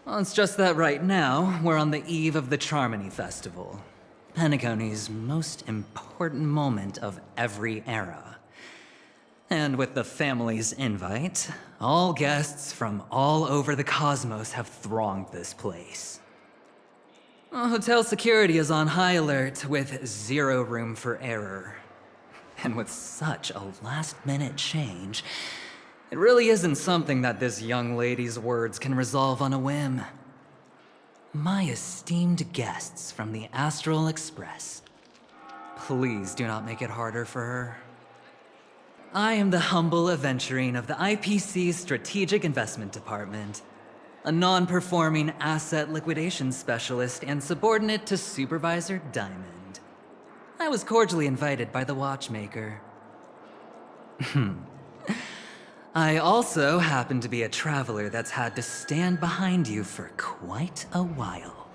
Well, it's just that right now, we're on the eve of the Charmony Festival. Penacony's most important moment of every era. And with the family's invite, all guests from all over the cosmos have thronged this place. Hotel security is on high alert with zero room for error. And with such a last-minute change, it really isn't something that this young lady's words can resolve on a whim. My esteemed guests from the Astral Express, please do not make it harder for her. I am the humble Aventurine of the IPC's Strategic Investment Department, a non-performing asset liquidation specialist and subordinate to Supervisor Diamond. I was cordially invited by the watchmaker. I also happen to be a traveler that's had to stand behind you for quite a while.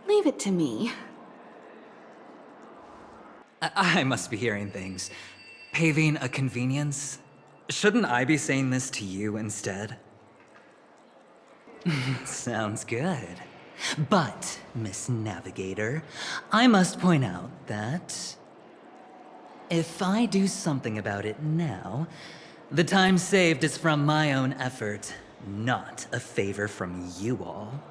Leave it to me. I must be hearing things. Paving a convenience? Shouldn't I be saying this to you instead? Sounds good. But, Miss Navigator, I must point out that if I do something about it now, the time saved is from my own effort, not a favor from you all.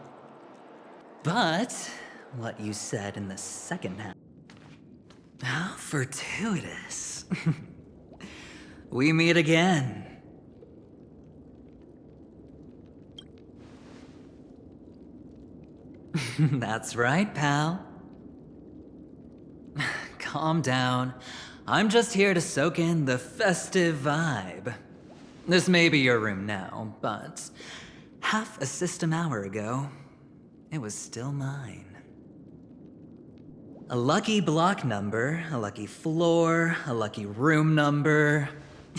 But what you said in the second half, how fortuitous. We meet again. That's right, pal. Calm down. I'm just here to soak in the festive vibe. This may be your room now, but half a system hour ago, it was still mine. A lucky block number, a lucky floor, a lucky room number.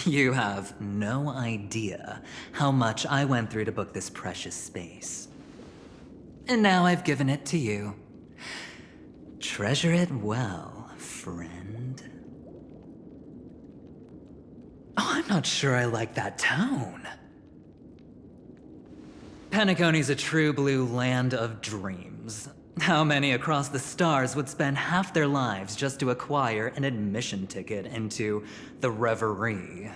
You have no idea how much I went through to book this precious space. And now I've given it to you. Treasure it well, friend. Oh, I'm not sure I like that tone. Penacony's a true blue land of dreams. How many across the stars would spend half their lives just to acquire an admission ticket into the Reverie?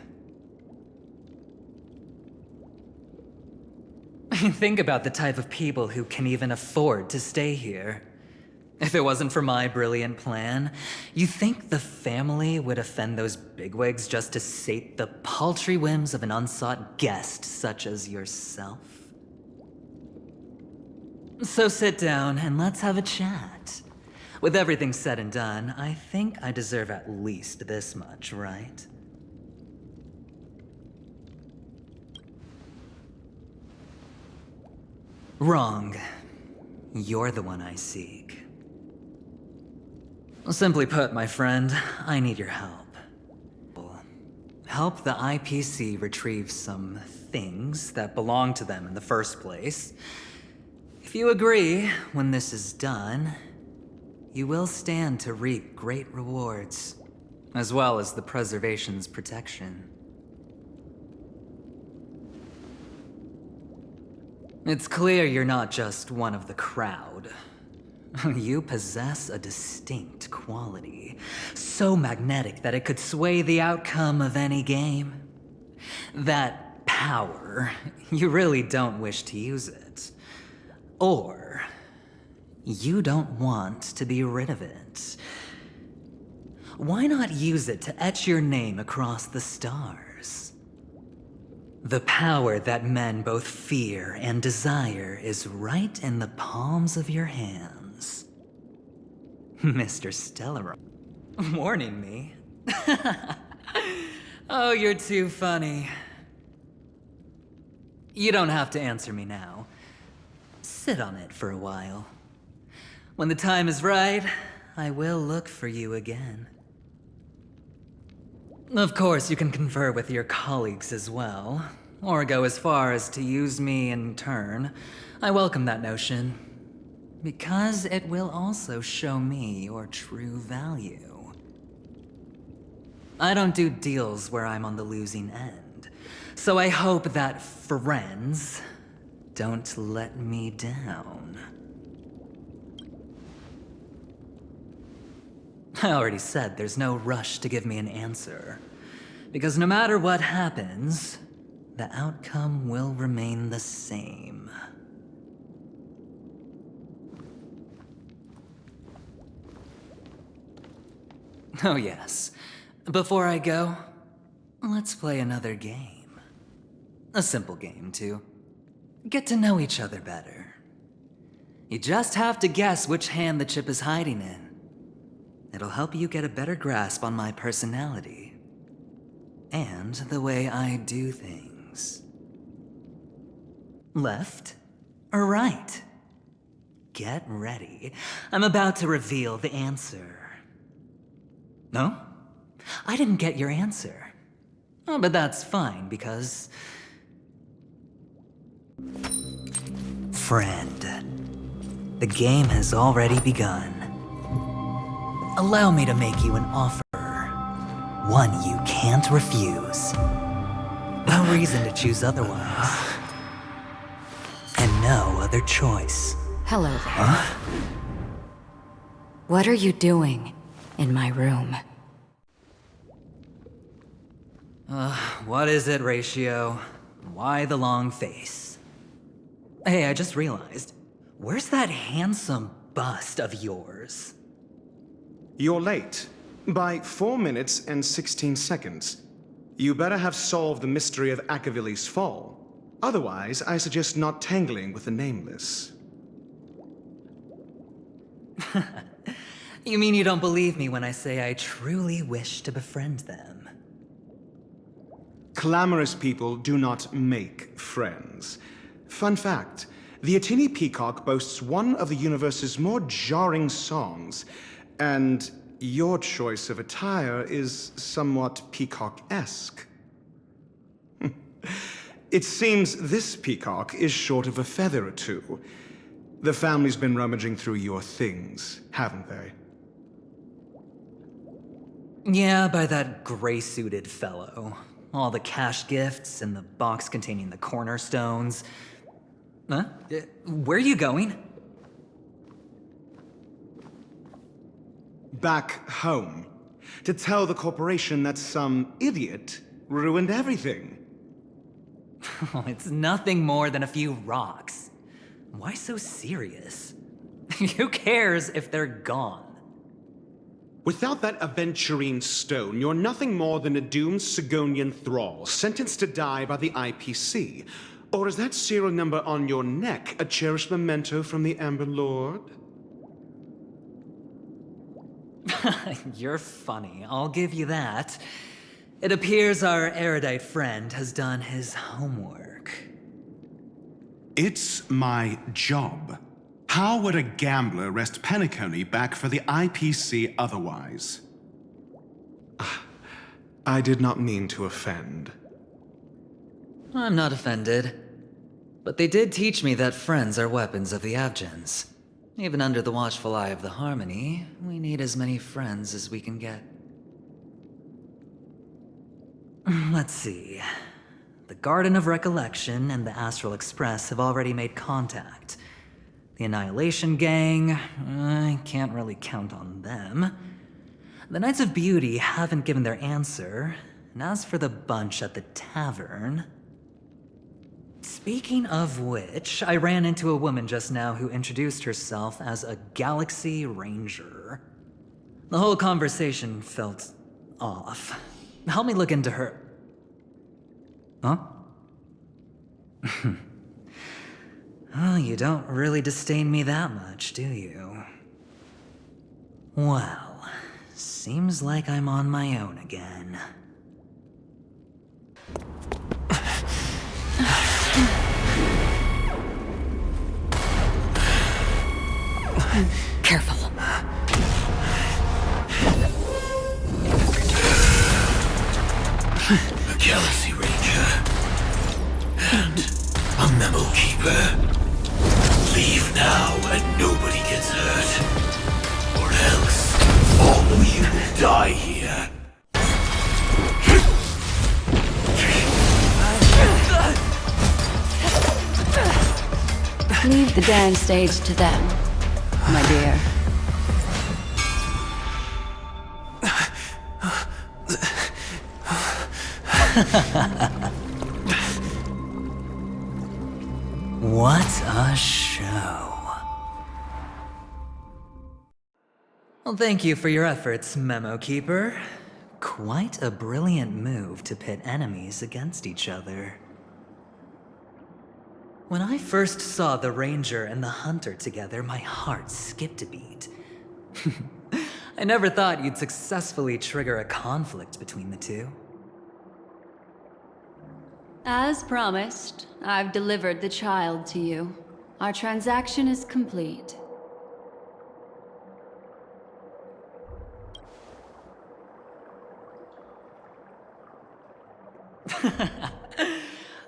Think about the type of people who can even afford to stay here. If it wasn't for my brilliant plan, you think the family would offend those bigwigs just to sate the paltry whims of an unsought guest such as yourself? So sit down and let's have a chat. With everything said and done, I think I deserve at least this much, right? Wrong. You're the one I seek. Simply put, my friend, I need your help. Help the IPC retrieve some things that belong to them in the first place. If you agree, when this is done, you will stand to reap great rewards, as well as the preservation's protection. It's clear you're not just one of the crowd. You possess a distinct quality, so magnetic that it could sway the outcome of any game. That power, you really don't wish to use it. Or, you don't want to be rid of it. Why not use it to etch your name across the stars? The power that men both fear and desire is right in the palms of your hands. Mr. Stellaron, warning me. Oh, you're too funny. You don't have to answer me now. Sit on it for a while. When the time is right, I will look for you again. Of course, you can confer with your colleagues as well, or go as far as to use me in turn. I welcome that notion, because it will also show me your true value. I don't do deals where I'm on the losing end, So I hope that friends don't let me down. I already said there's no rush to give me an answer. Because no matter what happens, the outcome will remain the same. Oh yes. Before I go, let's play another game. A simple game, to get to know each other better. You just have to guess which hand the chip is hiding in. It'll help you get a better grasp on my personality. And the way I do things. Left or right? Get ready. I'm about to reveal the answer. No? I didn't get your answer. Oh, but that's fine, because... Friend, the game has already begun. Allow me to make you an offer. One you can't refuse. No reason to choose otherwise. And no other choice. Hello there. Huh? What are you doing in my room? What is it, Ratio? Why the long face? Hey, I just realized. Where's that handsome bust of yours? You're late. By 4 minutes and 16 seconds. You better have solved the mystery of Akavili's fall. Otherwise, I suggest not tangling with the nameless. You mean you don't believe me when I say I truly wish to befriend them? Clamorous people do not make friends. Fun fact, the Atini Peacock boasts one of the universe's more jarring songs, and your choice of attire is somewhat peacock-esque. It seems this peacock is short of a feather or two. The family's been rummaging through your things, haven't they? Yeah, by that gray-suited fellow. All the cash gifts and the box containing the cornerstones. Huh? Where are you going? Back home. To tell the corporation that some idiot ruined everything. Oh, it's nothing more than a few rocks. Why so serious? Who cares if they're gone? Without that Aventurine stone, you're nothing more than a doomed Sigonian thrall, sentenced to die by the IPC. Or is that serial number on your neck a cherished memento from the Amber Lord? You're funny, I'll give you that. It appears our erudite friend has done his homework. It's my job. How would a gambler wrest Penacony back for the IPC otherwise? I did not mean to offend. I'm not offended. But they did teach me that friends are weapons of the Abgens. Even under the watchful eye of the Harmony, we need as many friends as we can get. Let's see. The Garden of Recollection and the Astral Express have already made contact. The Annihilation Gang, I can't really count on them. The Knights of Beauty haven't given their answer, and as for the bunch at the tavern... Speaking of which, I ran into a woman just now who introduced herself as a Galaxy Ranger. The whole conversation felt off. Help me look into her... Huh? Oh, you don't really disdain me that much, do you? Well, seems like I'm on my own again. Careful. A Galaxy Ranger. And a Memo Keeper. Leave now and nobody gets hurt. Or else, all of you will die here. Leave the dance stage to them, my dear. What a show. Well, thank you for your efforts, Memo Keeper. Quite a brilliant move to pit enemies against each other. When I first saw the Ranger and the Hunter together, my heart skipped a beat. I never thought you'd successfully trigger a conflict between the two. As promised, I've delivered the child to you. Our transaction is complete.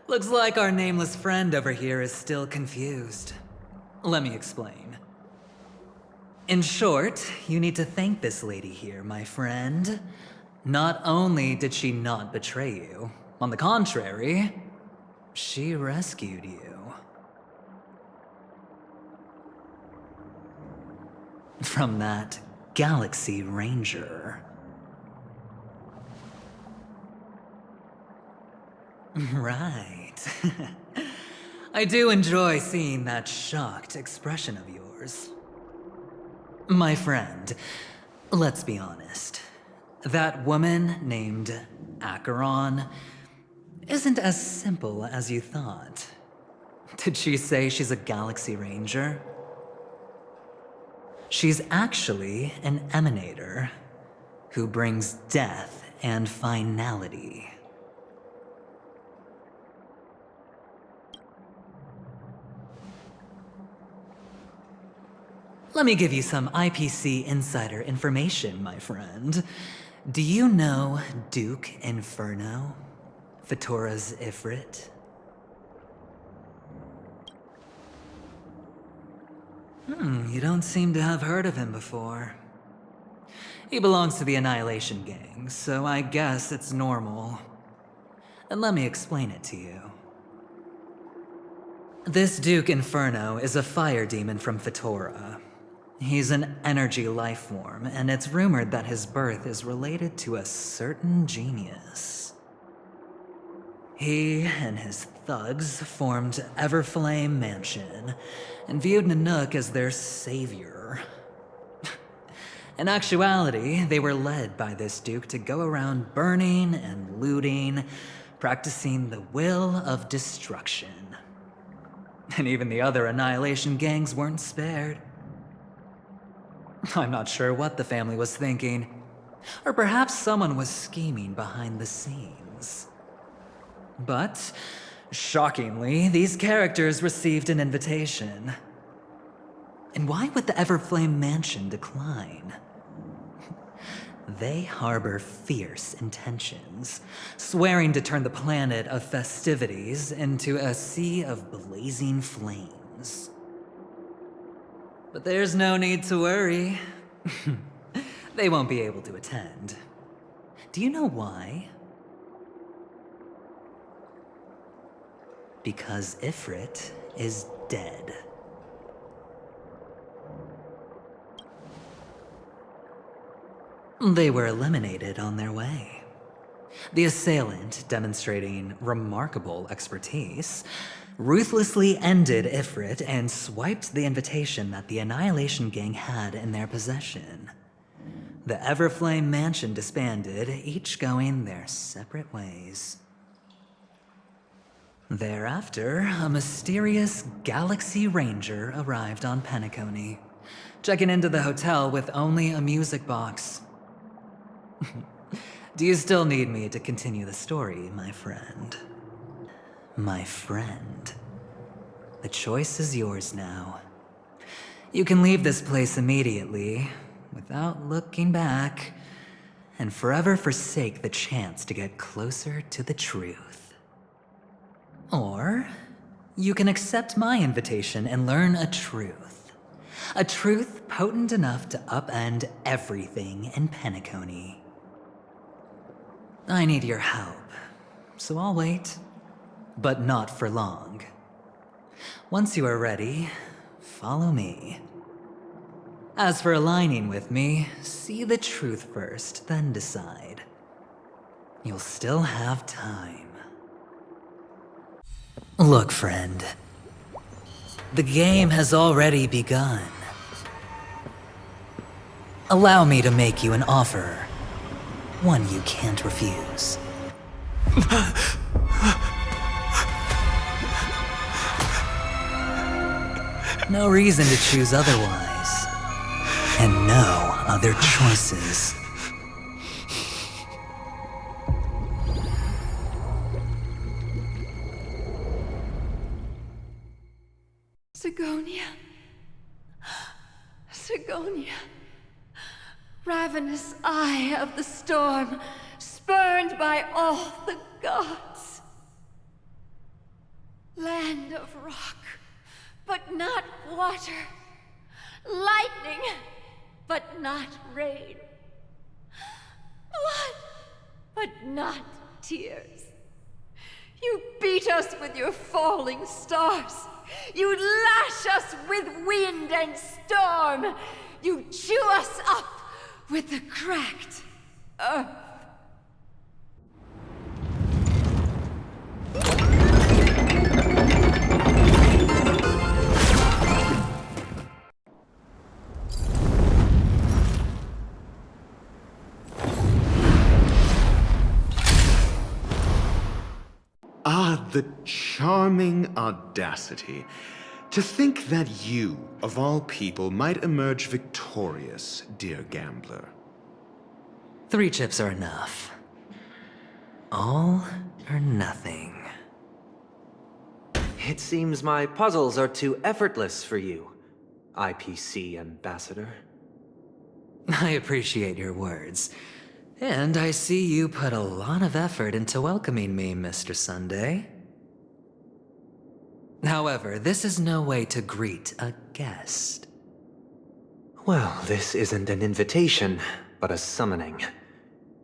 Looks like our nameless friend over here is still confused. Let me explain. In short, you need to thank this lady here, my friend. Not only did she not betray you, on the contrary, she rescued you. From that Galaxy Ranger. Right. I do enjoy seeing that shocked expression of yours. My friend, let's be honest. That woman named Acheron isn't as simple as you thought. Did she say she's a Galaxy Ranger? She's actually an emanator who brings death and finality. Let me give you some IPC insider information, my friend. Do you know Duke Inferno? Fatora's Ifrit? You don't seem to have heard of him before. He belongs to the Annihilation Gang, so I guess it's normal. And let me explain it to you. This Duke Inferno is a fire demon from Fatora. He's an energy life form, and it's rumored that his birth is related to a certain genius. He and his thugs formed Everflame Mansion, and viewed Nanook as their savior. In actuality, they were led by this Duke to go around burning and looting, practicing the will of destruction. And even the other Annihilation gangs weren't spared. I'm not sure what the family was thinking. Or perhaps someone was scheming behind the scenes. But, shockingly, these characters received an invitation. And why would the Everflame Mansion decline? They harbor fierce intentions, swearing to turn the planet of festivities into a sea of blazing flames. But there's no need to worry. They won't be able to attend. Do you know why? Because Ifrit is dead. They were eliminated on their way. The assailant, demonstrating remarkable expertise, ruthlessly ended Ifrit and swiped the invitation that the Annihilation Gang had in their possession. The Everflame Mansion disbanded, each going their separate ways. Thereafter, a mysterious Galaxy Ranger arrived on Penacony, checking into the hotel with only a music box. Do you still need me to continue the story, my friend? My friend, the choice is yours now. You can leave this place immediately, without looking back, and forever forsake the chance to get closer to the truth. Or, you can accept my invitation and learn a truth. A truth potent enough to upend everything in Penacony. I need your help, so I'll wait. But not for long. Once you are ready, follow me. As for aligning with me, see the truth first, then decide. You'll still have time. Look, friend. The game has already begun. Allow me to make you an offer. One you can't refuse. No reason to choose otherwise. And no other choices. Sigonia. Sigonia. Ravenous eye of the storm, spurned by all the gods. Land of rock, but not water. Lightning, but not rain. Blood, but not tears. You beat us with your falling stars. You lash us with wind and storm. You chew us up with the cracked earth. Ah, the charming audacity. To think that you, of all people, might emerge victorious, dear gambler. 3 chips are enough. All or nothing. It seems my puzzles are too effortless for you, IPC Ambassador. I appreciate your words. And I see you put a lot of effort into welcoming me, Mr. Sunday. However, this is no way to greet a guest. Well, this isn't an invitation, but a summoning.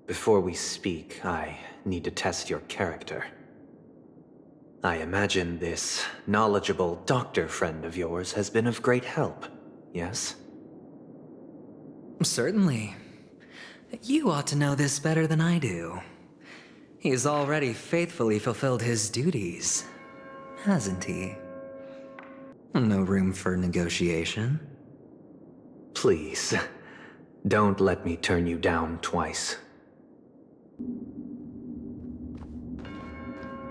Before we speak, I need to test your character. I imagine this knowledgeable doctor friend of yours has been of great help, yes? Certainly. You ought to know this better than I do. He's already faithfully fulfilled his duties, hasn't he? No room for negotiation. Please, don't let me turn you down twice.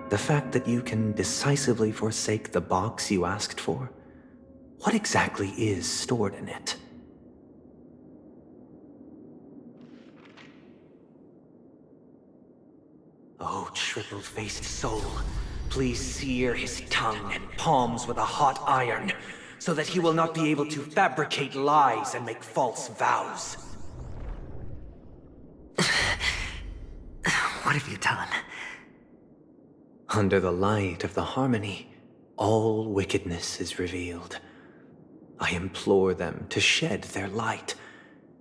The fact that you can decisively forsake the box you asked for, what exactly is stored in it? Oh, triple-faced soul, please sear his tongue and palms with a hot iron, so that he will not be able to fabricate lies and make false vows. What have you done? Under the light of the harmony, all wickedness is revealed. I implore them to shed their light,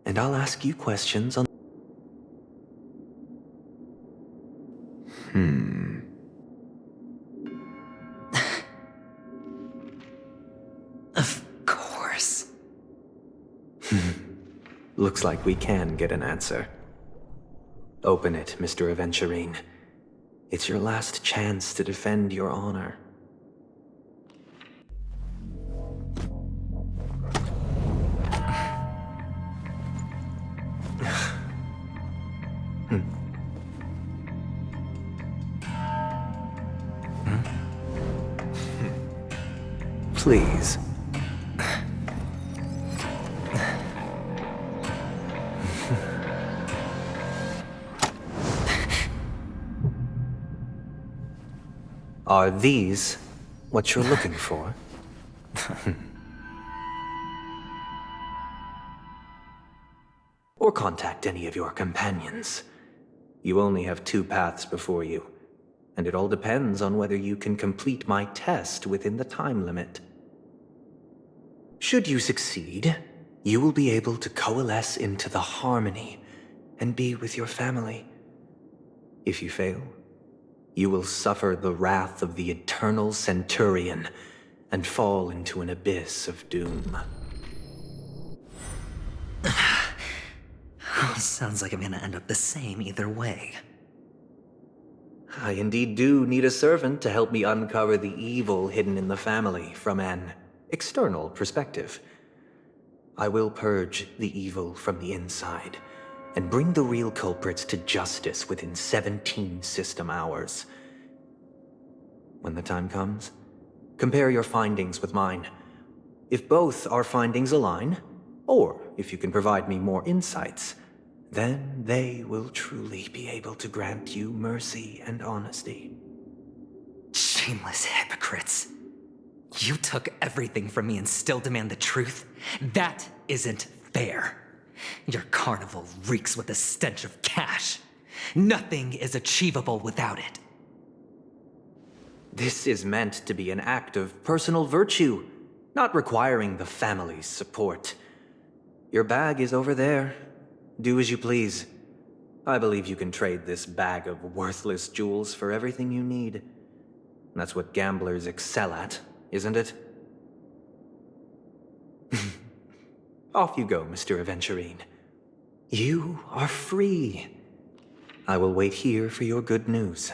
and I'll ask you questions on... Of course. Looks like we can get an answer. Open it, Mr. Aventurine. It's your last chance to defend your honor. Please. Are these what you're looking for? Or contact any of your companions. You only have 2 paths before you, and it all depends on whether you can complete my test within the time limit. Should you succeed, you will be able to coalesce into the harmony and be with your family. If you fail, you will suffer the wrath of the eternal Centurion and fall into an abyss of doom. Sounds like I'm gonna end up the same either way. I indeed do need a servant to help me uncover the evil hidden in the family from an external perspective. I will purge the evil from the inside and bring the real culprits to justice within 17 system hours. When the time comes, compare your findings with mine. If both our findings align, or if you can provide me more insights, then they will truly be able to grant you mercy and honesty. Shameless hypocrites. You took everything from me and still demand the truth? That isn't fair. Your carnival reeks with the stench of cash. Nothing is achievable without it. This is meant to be an act of personal virtue, not requiring the family's support. Your bag is over there. Do as you please. I believe you can trade this bag of worthless jewels for everything you need. That's what gamblers excel at, isn't it? Off you go, Mr. Aventurine. You are free. I will wait here for your good news.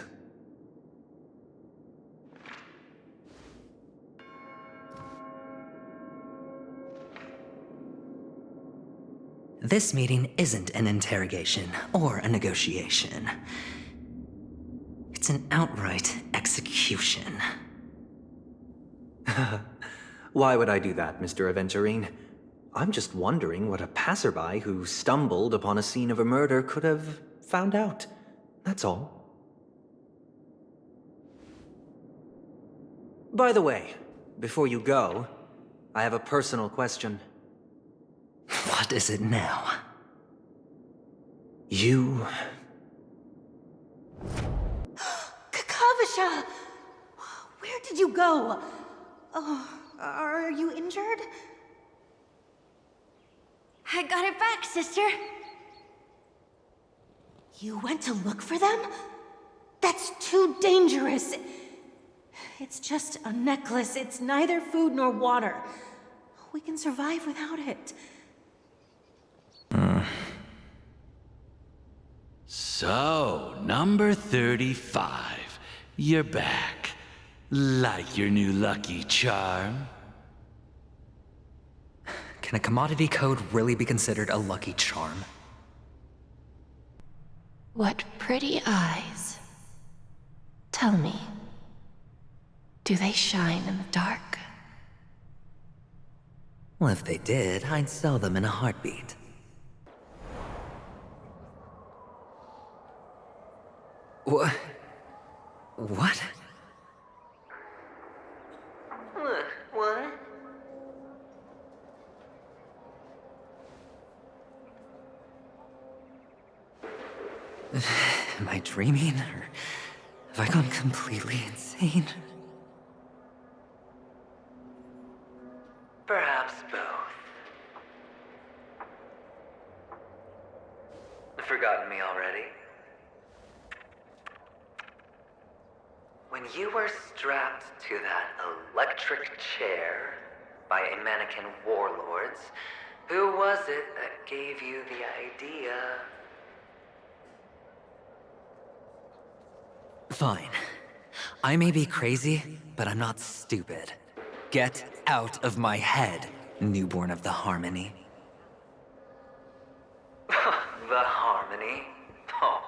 This meeting isn't an interrogation or a negotiation. It's an outright execution. Why would I do that, Mr. Aventurine? I'm just wondering what a passerby who stumbled upon a scene of a murder could have found out. That's all. By the way, before you go, I have a personal question. What is it now? You... Kakavasha! Where did you go? Oh, are you injured? I got it back, sister. You went to look for them? That's too dangerous. It's just a necklace. It's neither food nor water. We can survive without it. So, number 35. You're back. Like your new lucky charm? Can a commodity code really be considered a lucky charm? What pretty eyes. Tell me, do they shine in the dark? Well, if they did, I'd sell them in a heartbeat. What? What? What? Am I dreaming, or have I gone completely insane? Perhaps both. Forgotten me already? When you were strapped to that electric chair by a mannequin warlords, who was it that gave you the idea? Fine. I may be crazy, but I'm not stupid. Get out of my head, newborn of the Harmony. The Harmony? Oh,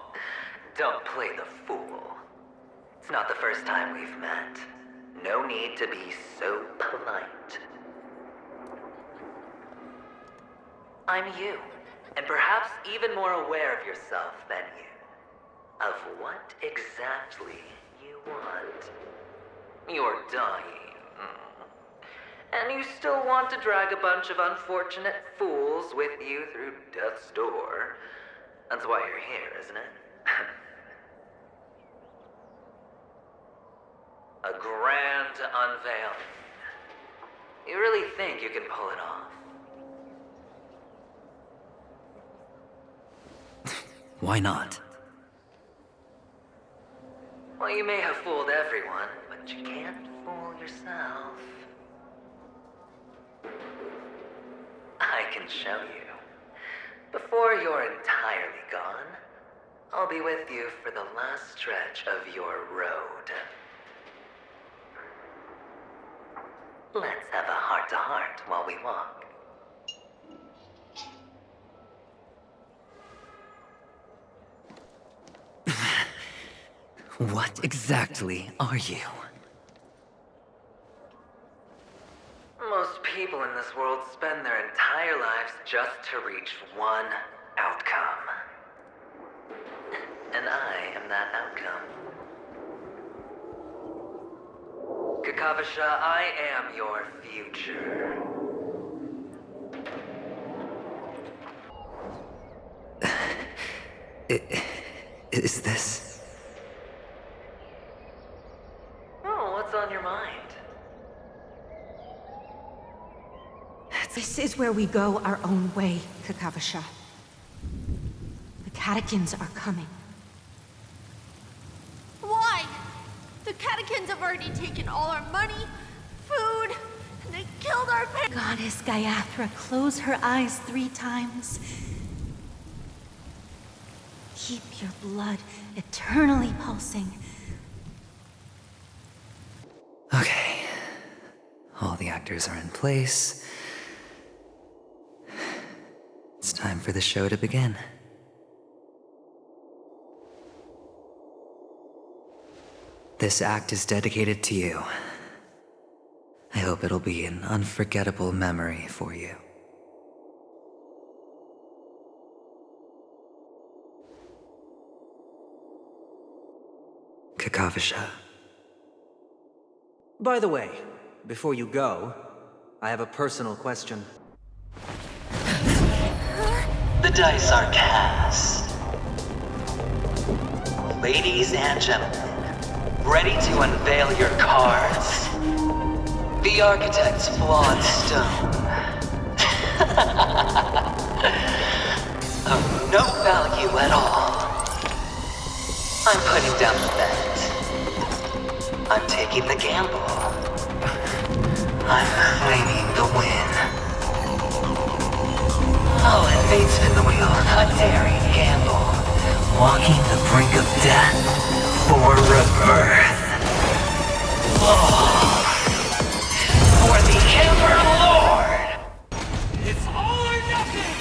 don't play the fool. It's not the first time we've met. No need to be so polite. I'm you, and perhaps even more aware of yourself than you. Of what exactly you want. You're dying. And you still want to drag a bunch of unfortunate fools with you through death's door. That's why you're here, isn't it? A grand unveiling. You really think you can pull it off? Why not? Well, you may have fooled everyone, but you can't fool yourself. can show you. Before you're entirely gone, I'll be with you for the last stretch of your road. Let's have a heart-to-heart while we walk. What exactly are you? Most people in this world spend their entire lives just to reach one outcome. And I am that outcome. Kakavasha, I am your future. Is this... Oh, what's on your mind? This is where we go our own way, Kakavasha. The catechins are coming. Why? The catechins have already taken all our money, food, and they killed our parents. Goddess Gayathra, close her eyes 3 times. Keep your blood eternally pulsing. Okay. All the actors are in place. It's time for the show to begin. This act is dedicated to you. I hope it'll be an unforgettable memory for you. Kakavasha. By the way, before you go, I have a personal question. The dice are cast. Ladies and gentlemen, ready to unveil your cards? The architect's flawed stone. Of no value at all. I'm putting down the bet. I'm taking the gamble. I'm claiming the win. Oh, and fate spin the wheel. A daring gamble. Walking the brink of death for rebirth. Oh. For the Ember Lord! It's all or nothing!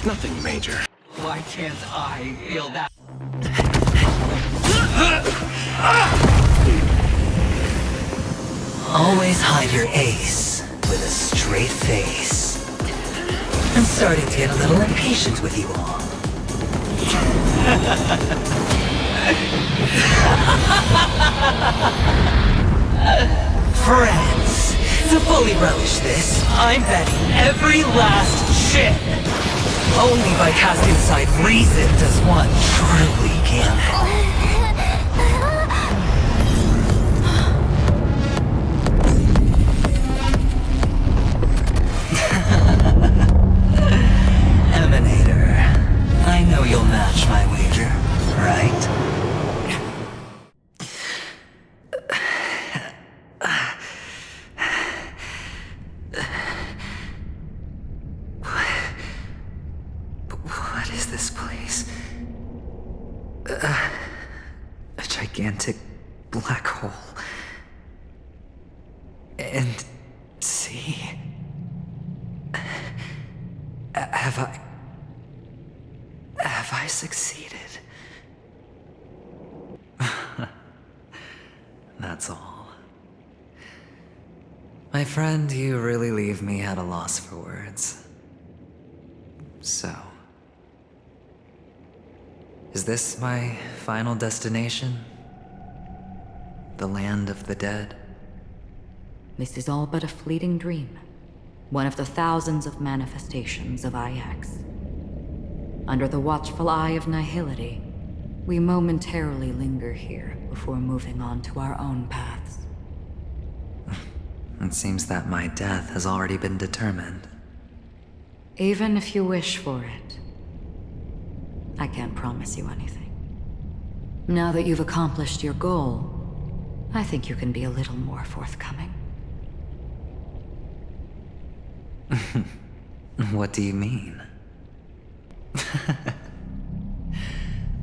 Nothing major. Why can't I feel that? Always hide your ace with a straight face. I'm starting to get a little impatient with you all. Friends, to fully relish this, I'm betting every last chip. Only by casting aside reason does one truly gamble. Emanator, I know you'll match my wager, right? What is this place? A gigantic black hole. And see... Have I succeeded? That's all. My friend, you really leave me at a loss for words. So... is this my final destination? The land of the dead? This is all but a fleeting dream. One of the thousands of manifestations of IX. Under the watchful eye of nihility, we momentarily linger here before moving on to our own paths. It seems that my death has already been determined. Even if you wish for it, I can't promise you anything. Now that you've accomplished your goal, I think you can be a little more forthcoming. What do you mean?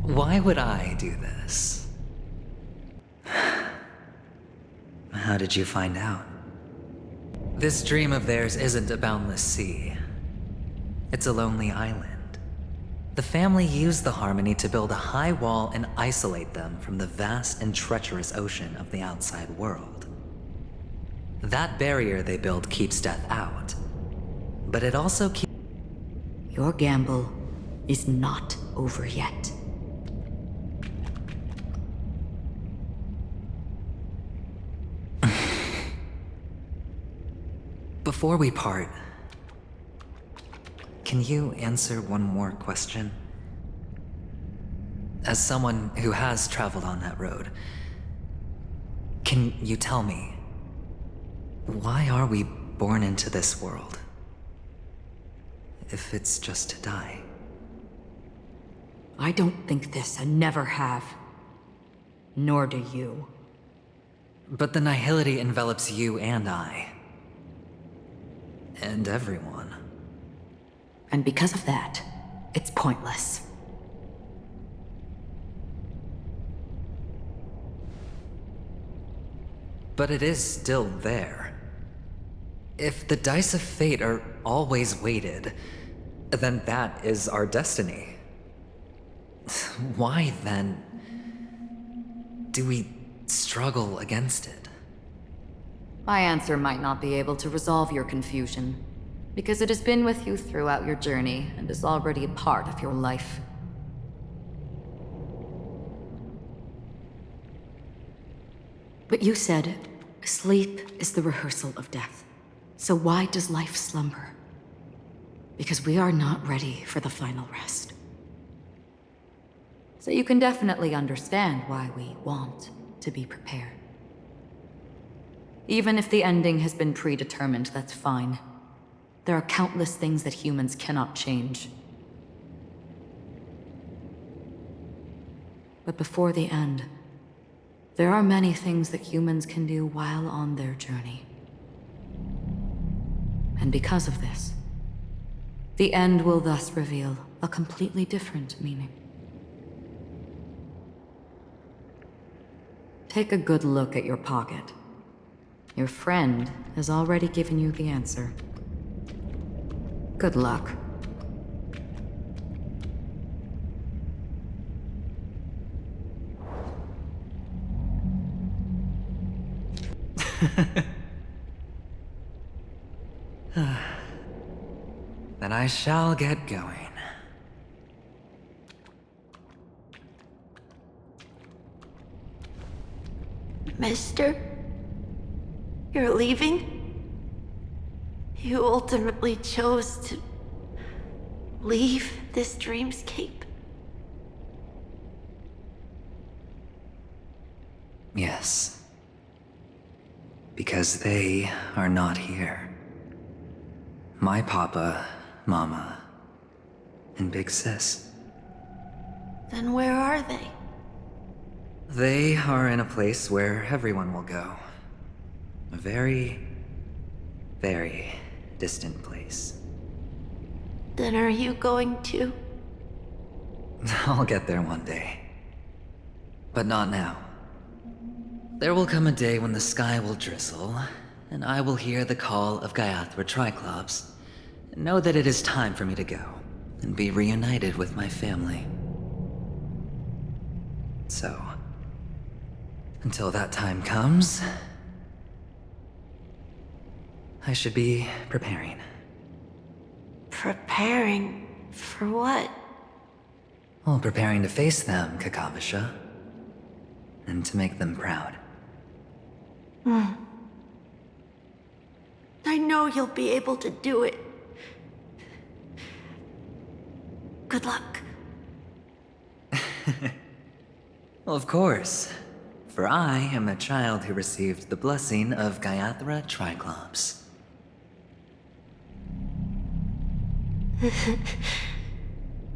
Why would I do this? How did you find out? This dream of theirs isn't a boundless sea. It's a lonely island. The family used the Harmony to build a high wall and isolate them from the vast and treacherous ocean of the outside world. That barrier they built keeps death out, but it also keeps... Your gamble is not over yet. Before we part, can you answer one more question? As someone who has traveled on that road, can you tell me, why are we born into this world? If it's just to die. I don't think this and never have. Nor do you. But the nihility envelops you and I. And everyone. And because of that, it's pointless. But it is still there. If the dice of fate are always weighted, then that is our destiny. Why, then, do we struggle against it? My answer might not be able to resolve your confusion, because it has been with you throughout your journey and is already a part of your life. But you said, sleep is the rehearsal of death. So why does life slumber? Because we are not ready for the final rest. So you can definitely understand why we want to be prepared. Even if the ending has been predetermined, that's fine. There are countless things that humans cannot change. But before the end, there are many things that humans can do while on their journey. And because of this, the end will thus reveal a completely different meaning. Take a good look at your pocket. Your friend has already given you the answer. Good luck. Then I shall get going. Mister? You're leaving? You ultimately chose to leave this dreamscape? Yes. Because they are not here. My papa, mama, and big sis. Then where are they? They are in a place where everyone will go. A very, very distant place. Then are you going to? I'll get there one day. But not now. There will come a day when the sky will drizzle, and I will hear the call of Gaiathra Triclops, and know that it is time for me to go, and be reunited with my family. So, until that time comes, I should be preparing. Preparing for what? Well, preparing to face them, Kakavasha. And to make them proud. I know you'll be able to do it. Good luck. Well, of course. For I am a child who received the blessing of Gaiathra Triclops.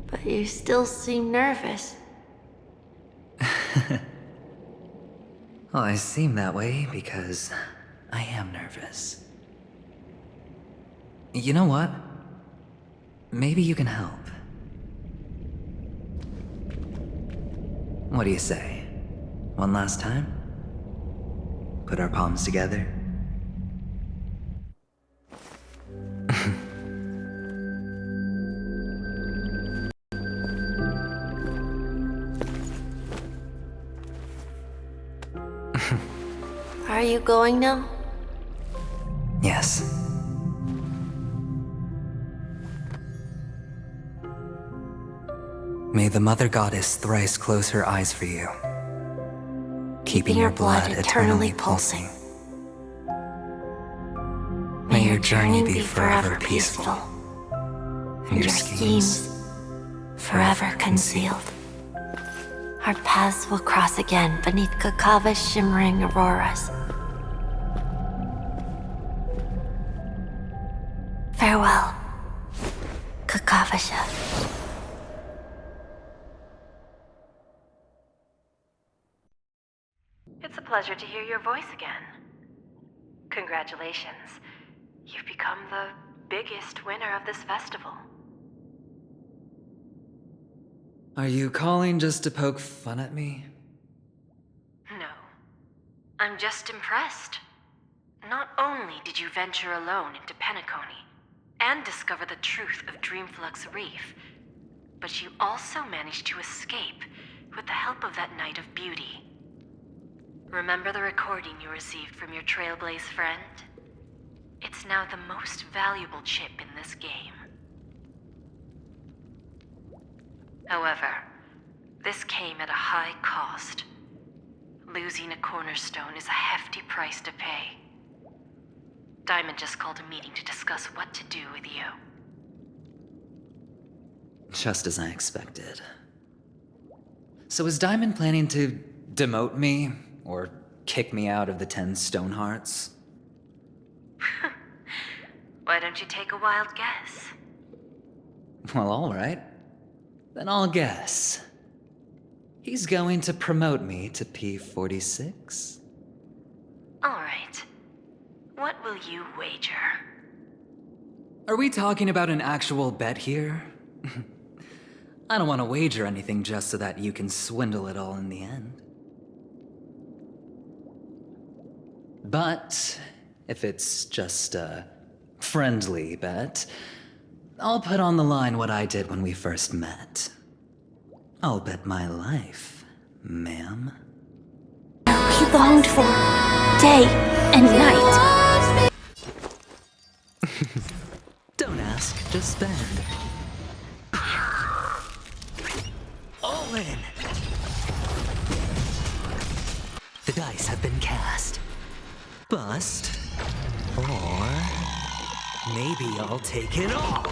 But you still seem nervous. Well, I seem that way because I am nervous. You know what? Maybe you can help. What do you say? One last time? Put our palms together? Are you going now? Yes. May the Mother Goddess thrice close her eyes for you, keeping your blood eternally pulsing. May your journey be forever peaceful, and your schemes forever concealed. Our paths will cross again beneath Kakava's shimmering auroras. Farewell, Kakavasha. It's a pleasure to hear your voice again. Congratulations. You've become the biggest winner of this festival. Are you calling just to poke fun at me? No. I'm just impressed. Not only did you venture alone into Penacony and discover the truth of Dreamflux Reef, but you also managed to escape with the help of that Knight of Beauty. Remember the recording you received from your Trailblaze friend? It's now the most valuable chip in this game. However, this came at a high cost. Losing a cornerstone is a hefty price to pay. Diamond just called a meeting to discuss what to do with you. Just as I expected. So is Diamond planning to demote me, or kick me out of the 10 Stonehearts? Why don't you take a wild guess? Well, alright. Then I'll guess. He's going to promote me to P46? Alright. What will you wager? Are we talking about an actual bet here? I don't want to wager anything just so that you can swindle it all in the end. But if it's just a friendly bet, I'll put on the line what I did when we first met. I'll bet my life, ma'am. We longed for day and night. Don't ask, just spend. All in! The dice have been cast. Bust, or maybe I'll take it all.